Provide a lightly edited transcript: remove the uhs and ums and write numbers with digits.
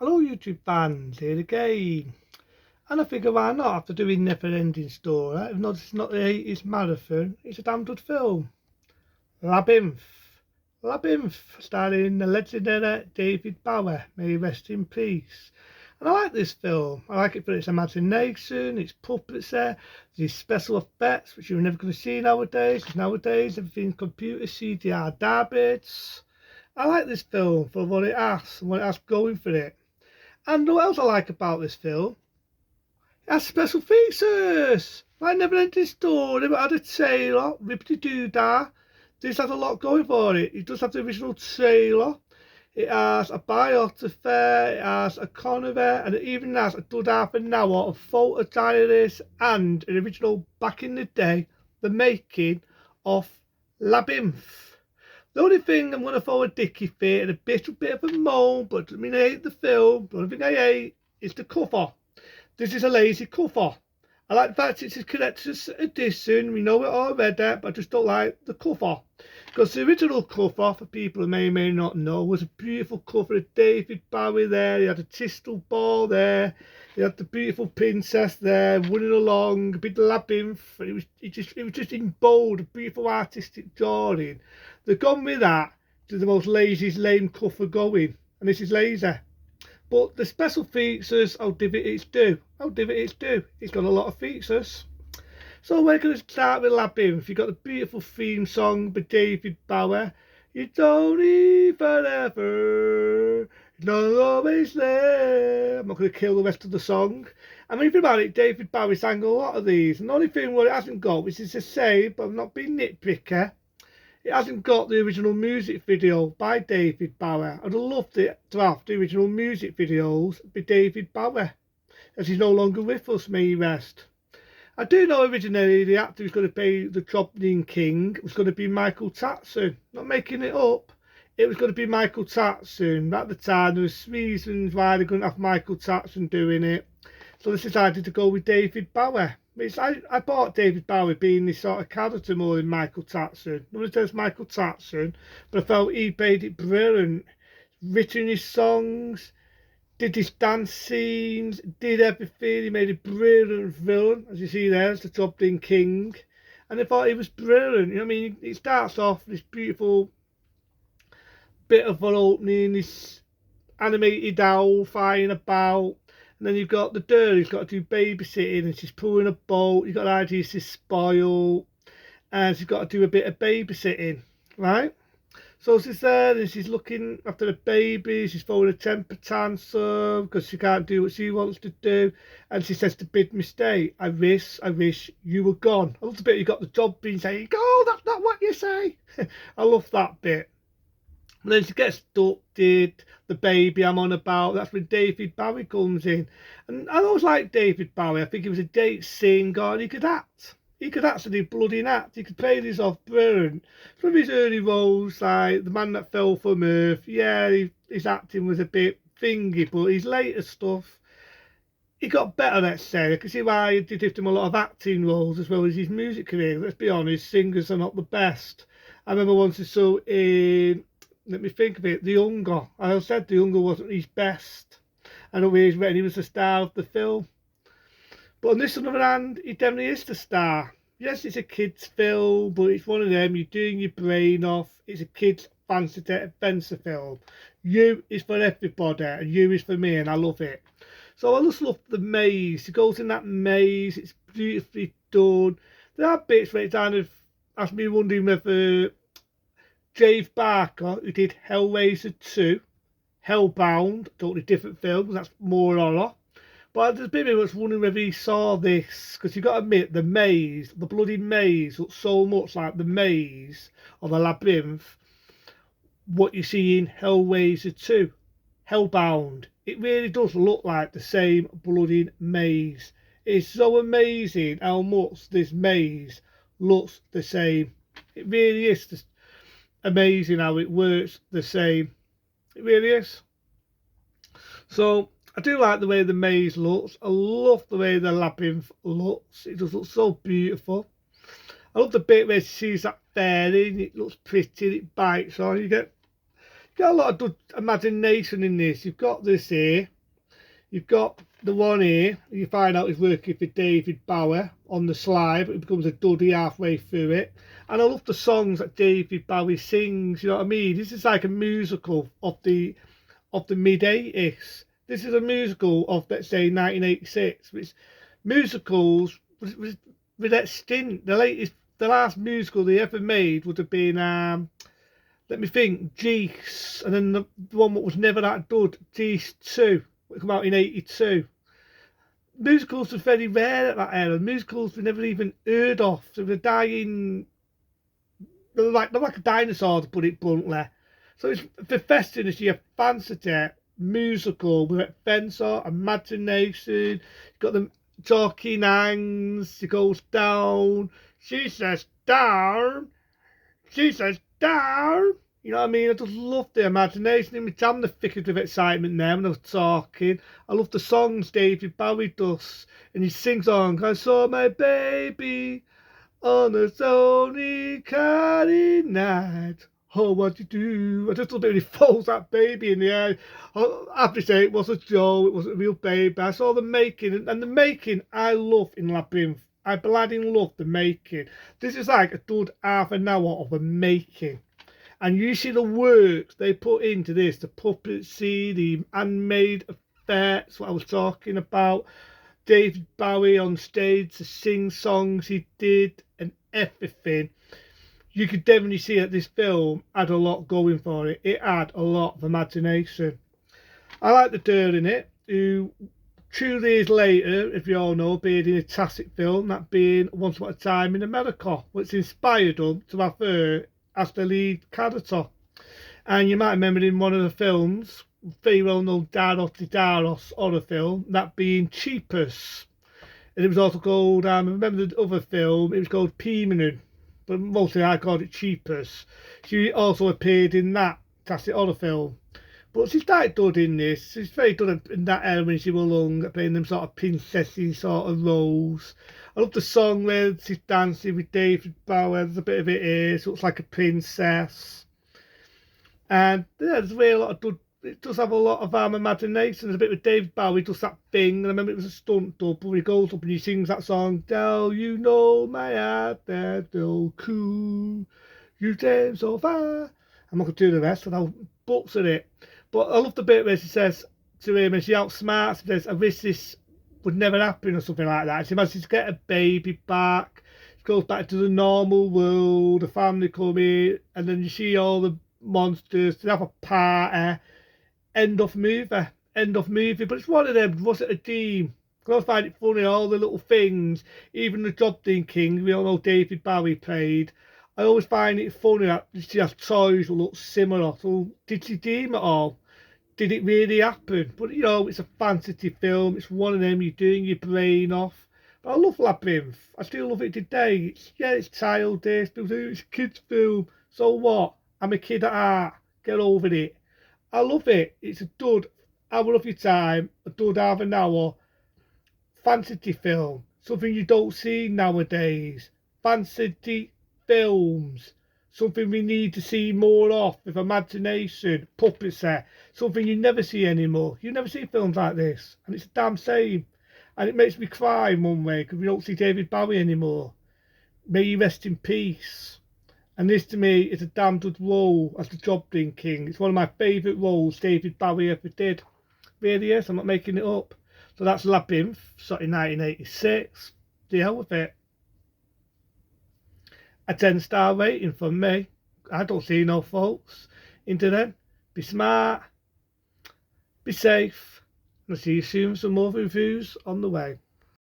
Hello YouTube fans, here again. And I figure why not after doing Never Ending Story, even though it's not the 80s marathon, it's a damn good film. Labyrinth. Labyrinth, starring the legendary David Bowie, may he rest in peace. And I like this film. I like it for its imagination, its puppets there, these special effects which you're never going to see nowadays, because nowadays everything's computer CGI garbage. I like this film for what it has and what it has going for it. And what else I like about this film? It has special features. Like Never Ending Story, but had a trailer, Rippity Doodah. This has a lot going for it. It does have the original trailer. It has a biography, it has a connoisseur, and it even has a good half an hour of photo diaries and an original back in the day, the making of Labyrinth. The only thing I'm going to throw a dicky fit and a bit of a moan, but I mean I hate the film, the only thing I hate is the cover. This is a lazy cover. I like the fact it's a collector's edition, we know it already, but I just don't like the cover. Because the original cover, for people who may not know, was a beautiful cover of David Bowie there. He had a crystal ball there. He had the beautiful princess there, running along, a big labyrinth. It was just in bold, a beautiful artistic drawing. They've gone with that to the most laziest lame cover going. And this is lazy. But the special features, I'll give it its due. I'll give it its due. It's got a lot of features. So we're going to start with Labyrinth. You've got the beautiful theme song by David Bowie. You don't need forever. It's not always there. I'm not going to kill the rest of the song. I mean, if you about it, David Bowie sang a lot of these. And the only thing what it hasn't got, which is a shame, but I'm not being nitpicker, it hasn't got the original music video by David Bowie. I'd have loved it to have the original music videos by David Bowie, as he's no longer with us, may he rest. I do know originally the actor who's going to play the Goblin King was going to be Michael Jackson. Not making it up. It was going to be Michael Jackson. At the time, there was reasons why they couldn't have Michael Jackson doing it. So they decided to go with David Bowie. I bought David Bowie being this sort of character more than Michael Jackson. Nobody says Michael Jackson, but I felt he played it brilliant. Written his songs, did his dance scenes, did everything. He made a brilliant villain, as you see there, as the Goblin King. And I thought he was brilliant. You know what I mean? It starts off this beautiful bit of an opening, this animated owl flying about. And then you've got the girl who's got to do babysitting and she's pulling a boat. You've got the idea she's spoiled and she's got to do a bit of babysitting, right? So she's there and she's looking after the baby. She's throwing a temper tantrum because she can't do what she wants to do. And she says the big mistake, I wish you were gone. I love the bit you got the job being saying, oh, that's not what you say. I love that bit. And then she gets abducted, the baby I'm on about, that's when David Bowie comes in. And I always liked David Bowie. I think he was a great singer and he could act. He could actually bloody act. He could play this off brilliant. From his early roles, like The Man That Fell From Earth, yeah, his acting was a bit thingy, but his later stuff, he got better, let's say. I can see why they did him a lot of acting roles as well as his music career. Let's be honest, singers are not the best. I remember once I saw in, let me think of it, The Hunger. I said The Hunger wasn't his best. I know when he was the star of the film. But on this other hand, he definitely is the star. Yes, it's a kid's film, but it's one of them, you're doing your brain off. It's a kid's fancy adventure film. You is for everybody, and you is for me, and I love it. So I just love the maze. He goes in that maze, it's beautifully done. There are bits where it kind of has me wondering whether Dave Barker, who did Hellraiser 2, Hellbound, totally different films, that's more horror. But there's been much wondering whether he saw this, because you've got to admit, the maze, the bloody maze, looks so much like the maze of the Labyrinth, what you see in Hellraiser 2, Hellbound. It really does look like the same bloody maze. It's so amazing how much this maze looks the same. It really is amazing how it works the same. It really is. So I do like the way the maze looks. I love the way the labyrinth looks. It just looks so beautiful. I love the bit where she sees that fairy and it looks pretty and it bites on. got a lot of good imagination in this. You've got this here. You've got the one here. You find out he's working for David Bowie on the slide, but it becomes a duddy halfway through it. And I love the songs that David Bowie sings. You know what I mean? This is like a musical of the mid-80s. This is a musical of, let's say, 1986. Which musicals was extinct. The last musical they ever made would have been let me think, Geese, and then the one that was never that good, Geese 2, it came out in 82. Musicals were very rare at that era. Musicals were never even heard of. They were dying, they're like a dinosaur, to put it bluntly. So it's for festivity, you fancy it, musical, with adventure, imagination, you've got them talking hangs, she goes down, she says down, she says down. You know what I mean? I just love the imagination. I'm the thickest of excitement now when I was talking. I love the songs David Bowie does. And he sings on, I saw my baby on a sunny cloudy night. Oh, what you do? I just love it when he folds that baby in the air. I have to say, it wasn't Joe, it wasn't a real baby. I saw the making, and the making I love in Labyrinth. I bloody love the making. This is like a good half an hour of a making. And you see the work they put into this, the puppetry, the handmade effects, what I was talking about. David Bowie on stage to sing songs he did and everything. You could definitely see that this film had a lot going for it. It had a lot of imagination. I like the girl in it, who 2 years later, if you all know, appeared in a classic film, that being Once Upon a Time in America, which inspired them to have her as the lead character. And you might remember in one of the films, very well known Daros horror film, that being Cheapers. And it was also called, I remember the other film, it was called Peeminun, but mostly I called it Cheapers. She also appeared in that classic horror film. But she's quite good in this. She's very good in that era when she was young, playing them sort of princessy sort of roles. I love the song where she's dancing with David Bowie. There's a bit of it here. She looks like a princess. And yeah, there's really a lot of good. It does have a lot of imagination. There's a bit with David Bowie, does that thing. And I remember it was a stunt double. He goes up and he sings that song. Tell you know my heart, that so cool. You came so far. I'm not going to do the rest, and I'll butcher it. But I love the bit where she says to him, and she outsmarts him, says, I wish this would never happen, or something like that. She manages to get a baby back. She goes back to the normal world, the family come in, and then you see all the monsters. They have a party. End of movie. End of movie. But it's one of them, was it a dream? I always find it funny, all the little things, even the job Dean King, we all know David Bowie played. I always find it funny that she has toys that look similar. So did she dream it all? Did it really happen? But you know, it's a fantasy film. It's one of them you're doing your brain off. But I love Labyrinth. I still love it today. It's childish. It's a kid's film. So what? I'm a kid at heart. Get over it. I love it. It's a good hour of your time. A good half an hour. Fantasy film. Something you don't see nowadays. Fantasy films. Something we need to see more of, with imagination, puppetry, something you never see anymore. You never see films like this, and it's a damn shame. And it makes me cry in one way, because we don't see David Bowie anymore. May he rest in peace. And this to me is a damn good role as the Job King King. It's one of my favourite roles David Bowie ever did. Really is, I'm not making it up. So that's Labyrinth, shot in 1986. The hell with it. A 10-star rating from me. I don't see no faults into them. Be smart, be safe, and I'll see you soon with some more reviews on the way.